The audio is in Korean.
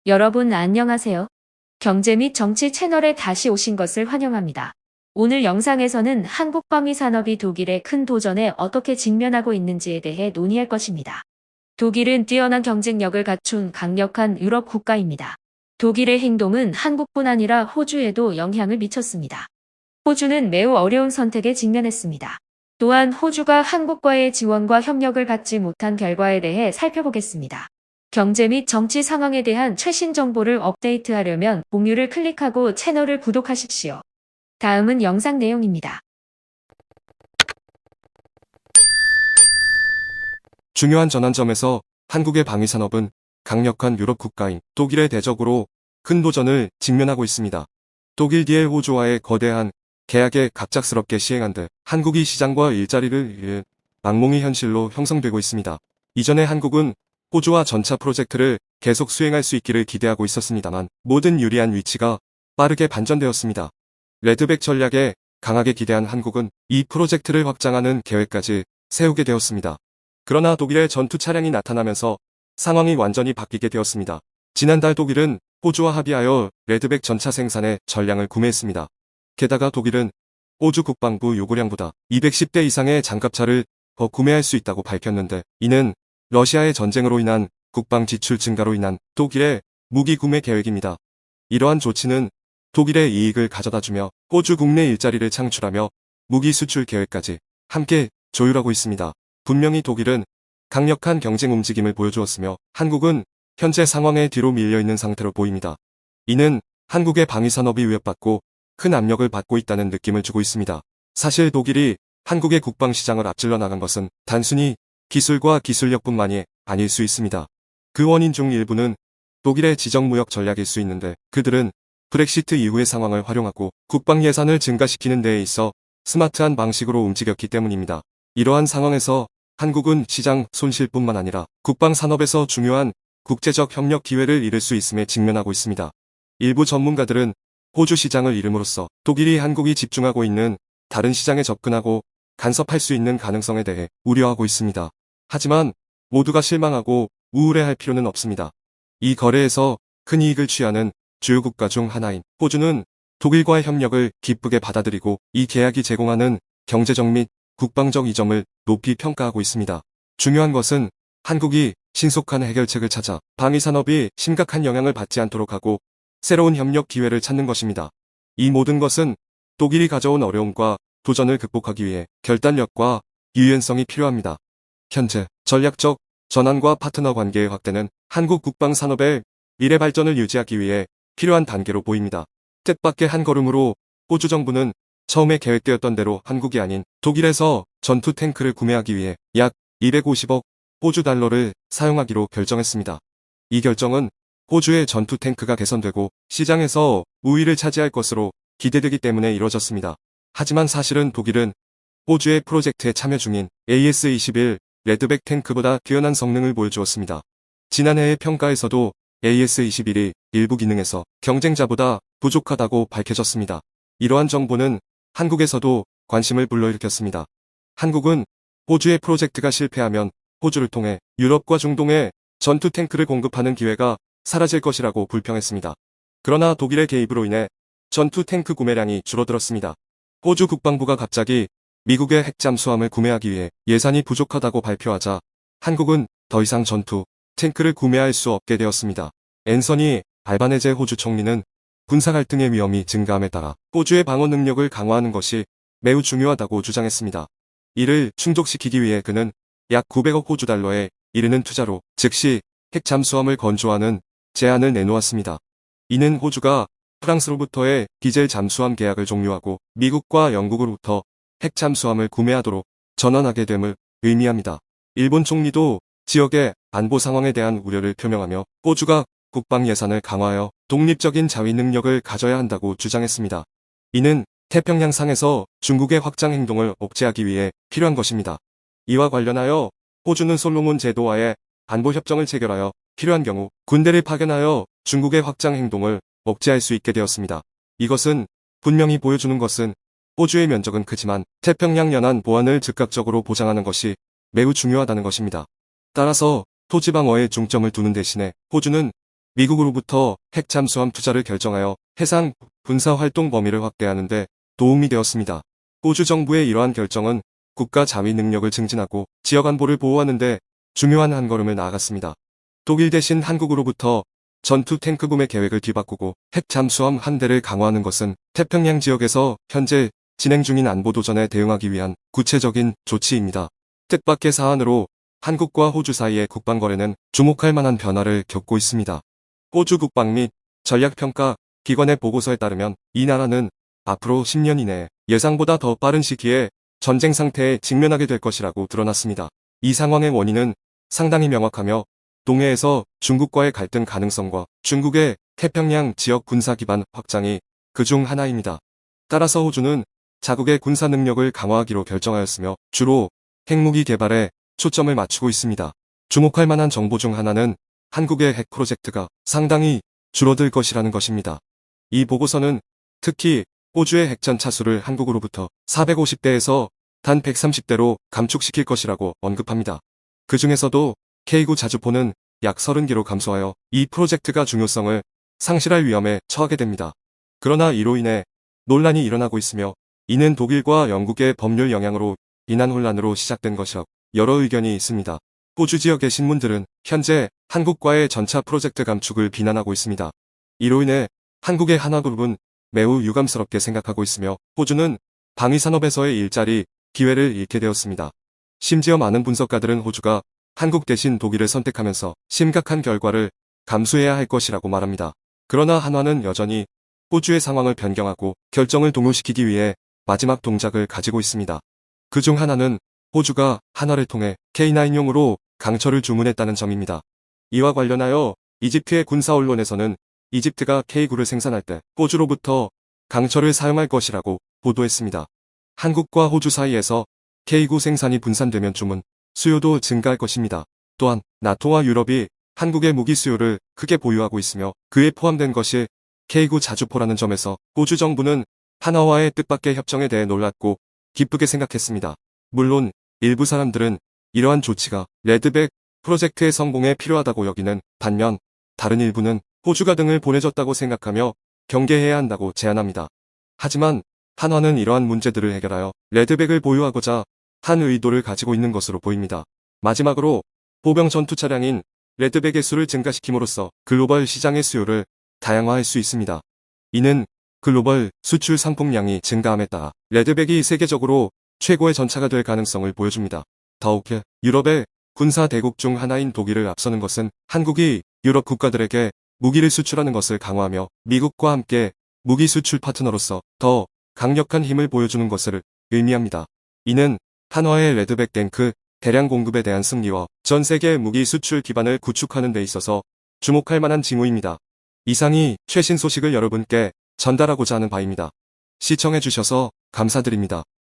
여러분 안녕하세요. 경제 및 정치 채널에 다시 오신 것을 환영합니다. 오늘 영상에서는 한국 방위 산업이 독일의 큰 도전에 어떻게 직면하고 있는지에 대해 논의할 것입니다. 독일은 뛰어난 경쟁력을 갖춘 강력한 유럽 국가입니다. 독일의 행동은 한국뿐 아니라 호주에도 영향을 미쳤습니다. 호주는 매우 어려운 선택에 직면했습니다. 또한 호주가 한국과의 지원과 협력을 갖지 못한 결과에 대해 살펴보겠습니다. 경제 및 정치 상황에 대한 최신 정보를 업데이트하려면 공유를 클릭하고 채널을 구독하십시오. 다음은 영상 내용입니다. 중요한 전환점에서 한국의 방위산업은 강력한 유럽 국가인 독일의 대적으로 큰 도전을 직면하고 있습니다. 독일 뒤에 호주와의 거대한 계약에 갑작스럽게 시행한 듯 한국이 시장과 일자리를 잃은 악몽이 현실로 형성되고 있습니다. 이전에 한국은 호주와 전차 프로젝트를 계속 수행할 수 있기를 기대하고 있었습니다만 모든 유리한 위치가 빠르게 반전되었습니다. 레드백 전략에 강하게 기대한 한국은 이 프로젝트를 확장하는 계획까지 세우게 되었습니다. 그러나 독일의 전투 차량이 나타나면서 상황이 완전히 바뀌게 되었습니다. 지난달 독일은 호주와 합의하여 레드백 전차 생산의 전량을 구매했습니다. 게다가 독일은 호주 국방부 요구량보다 210대 이상의 장갑차를 더 구매할 수 있다고 밝혔는데 이는 러시아의 전쟁으로 인한 국방 지출 증가로 인한 독일의 무기 구매 계획입니다. 이러한 조치는 독일의 이익을 가져다주며 호주 국내 일자리를 창출하며 무기 수출 계획까지 함께 조율하고 있습니다. 분명히 독일은 강력한 경쟁 움직임을 보여주었으며 한국은 현재 상황에 뒤로 밀려있는 상태로 보입니다. 이는 한국의 방위산업이 위협받고 큰 압력을 받고 있다는 느낌을 주고 있습니다. 사실 독일이 한국의 국방시장을 앞질러 나간 것은 단순히 기술과 기술력뿐만이 아닐 수 있습니다. 그 원인 중 일부는 독일의 지정무역 전략일 수 있는데 그들은 브렉시트 이후의 상황을 활용하고 국방 예산을 증가시키는 데에 있어 스마트한 방식으로 움직였기 때문입니다. 이러한 상황에서 한국은 시장 손실뿐만 아니라 국방 산업에서 중요한 국제적 협력 기회를 잃을 수 있음에 직면하고 있습니다. 일부 전문가들은 호주 시장을 잃음으로써 독일이 한국이 집중하고 있는 다른 시장에 접근하고 간섭할 수 있는 가능성에 대해 우려하고 있습니다. 하지만 모두가 실망하고 우울해할 필요는 없습니다. 이 거래에서 큰 이익을 취하는 주요 국가 중 하나인 호주는 독일과의 협력을 기쁘게 받아들이고 이 계약이 제공하는 경제적 및 국방적 이점을 높이 평가하고 있습니다. 중요한 것은 한국이 신속한 해결책을 찾아 방위산업이 심각한 영향을 받지 않도록 하고 새로운 협력 기회를 찾는 것입니다. 이 모든 것은 독일이 가져온 어려움과 도전을 극복하기 위해 결단력과 유연성이 필요합니다. 현재 전략적 전환과 파트너 관계의 확대는 한국 국방 산업의 미래 발전을 유지하기 위해 필요한 단계로 보입니다. 뜻밖의 한 걸음으로 호주 정부는 처음에 계획되었던 대로 한국이 아닌 독일에서 전투 탱크를 구매하기 위해 약 250억 호주 달러를 사용하기로 결정했습니다. 이 결정은 호주의 전투 탱크가 개선되고 시장에서 우위를 차지할 것으로 기대되기 때문에 이루어졌습니다. 하지만 사실은 독일은 호주의 프로젝트에 참여 중인 AS-21 레드백 탱크보다 뛰어난 성능을 보여주었습니다. 지난해의 평가에서도 AS-21이 일부 기능에서 경쟁자보다 부족하다고 밝혀졌습니다. 이러한 정보는 한국에서도 관심을 불러일으켰습니다. 한국은 호주의 프로젝트가 실패하면 호주를 통해 유럽과 중동에 전투 탱크를 공급하는 기회가 사라질 것이라고 불평했습니다. 그러나 독일의 개입으로 인해 전투 탱크 구매량이 줄어들었습니다. 호주 국방부가 갑자기 미국의 핵잠수함을 구매하기 위해 예산이 부족하다고 발표하자 한국은 더 이상 전투 탱크를 구매할 수 없게 되었습니다. 앤서니 알바네제 호주 총리는 군사 갈등의 위험이 증가함에 따라 호주의 방어 능력을 강화하는 것이 매우 중요하다고 주장했습니다. 이를 충족시키기 위해 그는 약 900억 호주 달러에 이르는 투자로 즉시 핵잠수함을 건조하는 제안을 내놓았습니다. 이는 호주가 프랑스로부터의 디젤 잠수함 계약을 종료하고 미국과 영국으로부터 핵잠수함을 구매하도록 전환하게 됨을 의미합니다. 일본 총리도 지역의 안보 상황에 대한 우려를 표명하며 호주가 국방 예산을 강화하여 독립적인 자위 능력을 가져야 한다고 주장했습니다. 이는 태평양상에서 중국의 확장 행동을 억제하기 위해 필요한 것입니다. 이와 관련하여 호주는 솔로몬 제도와의 안보 협정을 체결하여 필요한 경우 군대를 파견하여 중국의 확장 행동을 억제할 수 있게 되었습니다. 이것은 분명히 보여주는 것은 호주의 면적은 크지만 태평양 연안 보안을 즉각적으로 보장하는 것이 매우 중요하다는 것입니다. 따라서 토지 방어에 중점을 두는 대신에 호주는 미국으로부터 핵 잠수함 투자를 결정하여 해상 군사 활동 범위를 확대하는 데 도움이 되었습니다. 호주 정부의 이러한 결정은 국가 자위 능력을 증진하고 지역 안보를 보호하는 데 중요한 한 걸음을 나아갔습니다. 독일 대신 한국으로부터 전투 탱크 구매 계획을 뒤바꾸고 핵 잠수함 한 대를 강화하는 것은 태평양 지역에서 현재 진행 중인 안보 도전에 대응하기 위한 구체적인 조치입니다. 뜻밖의 사안으로 한국과 호주 사이의 국방거래는 주목할 만한 변화를 겪고 있습니다. 호주 국방 및 전략평가 기관의 보고서에 따르면 이 나라는 앞으로 10년 이내에 예상보다 더 빠른 시기에 전쟁 상태에 직면하게 될 것이라고 드러났습니다. 이 상황의 원인은 상당히 명확하며 동해에서 중국과의 갈등 가능성과 중국의 태평양 지역 군사 기반 확장이 그중 하나입니다. 따라서 호주는 자국의 군사 능력을 강화하기로 결정하였으며 주로 핵무기 개발에 초점을 맞추고 있습니다. 주목할 만한 정보 중 하나는 한국의 핵 프로젝트가 상당히 줄어들 것이라는 것입니다. 이 보고서는 특히 호주의 핵전 차수를 한국으로부터 450대에서 단 130대로 감축시킬 것이라고 언급합니다. 그 중에서도 K9 자주포는 약 30개로 감소하여 이 프로젝트가 중요성을 상실할 위험에 처하게 됩니다. 그러나 이로 인해 논란이 일어나고 있으며 이는 독일과 영국의 법률 영향으로 인한 혼란으로 시작된 것이라고 여러 의견이 있습니다. 호주 지역의 신문들은 현재 한국과의 전차 프로젝트 감축을 비난하고 있습니다. 이로 인해 한국의 한화그룹은 매우 유감스럽게 생각하고 있으며 호주는 방위산업에서의 일자리 기회를 잃게 되었습니다. 심지어 많은 분석가들은 호주가 한국 대신 독일을 선택하면서 심각한 결과를 감수해야 할 것이라고 말합니다. 그러나 한화는 여전히 호주의 상황을 변경하고 결정을 동요시키기 위해 마지막 동작을 가지고 있습니다. 그중 하나는 호주가 한화를 통해 K9용으로 강철을 주문했다는 점입니다. 이와 관련하여 이집트의 군사 언론에서는 이집트가 K9를 생산할 때 호주로부터 강철을 사용할 것이라고 보도했습니다. 한국과 호주 사이에서 K9 생산이 분산되면 주문, 수요도 증가할 것입니다. 또한 나토와 유럽이 한국의 무기 수요를 크게 보유하고 있으며 그에 포함된 것이 K9 자주포라는 점에서 호주 정부는 한화와의 뜻밖의 협정에 대해 놀랐고 기쁘게 생각했습니다. 물론 일부 사람들은 이러한 조치가 레드백 프로젝트의 성공에 필요하다고 여기는 반면 다른 일부는 호주가 등을 보내줬다고 생각하며 경계해야 한다고 제안합니다. 하지만 한화는 이러한 문제들을 해결하여 레드백을 보유하고자 한 의도를 가지고 있는 것으로 보입니다. 마지막으로 보병 전투 차량인 레드백의 수를 증가시킴으로써 글로벌 시장의 수요를 다양화할 수 있습니다. 이는 글로벌 수출 상품량이 증가함에 따라 레드백이 세계적으로 최고의 전차가 될 가능성을 보여줍니다. 더욱 유럽의 군사 대국 중 하나인 독일을 앞서는 것은 한국이 유럽 국가들에게 무기를 수출하는 것을 강화하며 미국과 함께 무기 수출 파트너로서 더 강력한 힘을 보여주는 것을 의미합니다. 이는 한화의 레드백 탱크 대량 공급에 대한 승리와 전 세계 무기 수출 기반을 구축하는 데 있어서 주목할 만한 징후입니다. 이상이 최신 소식을 여러분께 전달하고자 하는 바입니다. 시청해주셔서 감사드립니다.